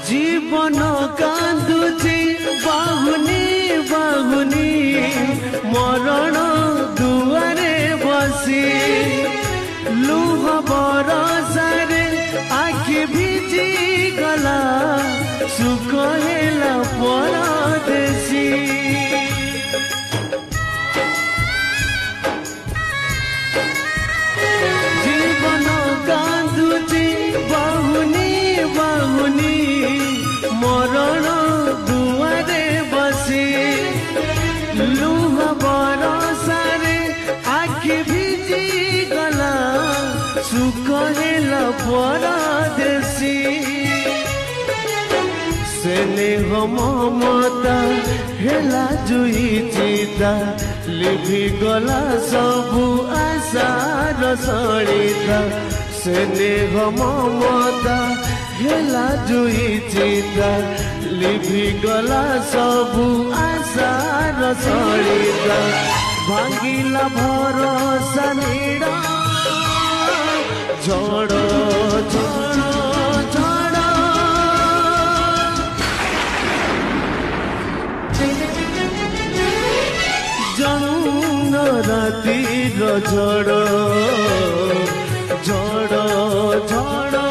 जीवन कांदुची बाहुनी बाहुनी मरण दुआरे बसी लुह बरसारे आखि भिजी गला सुख हेला परदेसी जीवन कांदुची बाहुनी बाहुनी मरण दुआरे बसी लुह बरसारे आखि भिजी गला सुख हेला परदेसी स्नेह ममता हेला जुई चिता लिभि गला सबु आशार सड़िता स्नेह ममता हेला जुई चिता लिभि गला सबु आशार सड़िता भांगिला भरोसा नीड़ा झड़ झड़ झड़ जौन रातिर झड़ झड़ झड़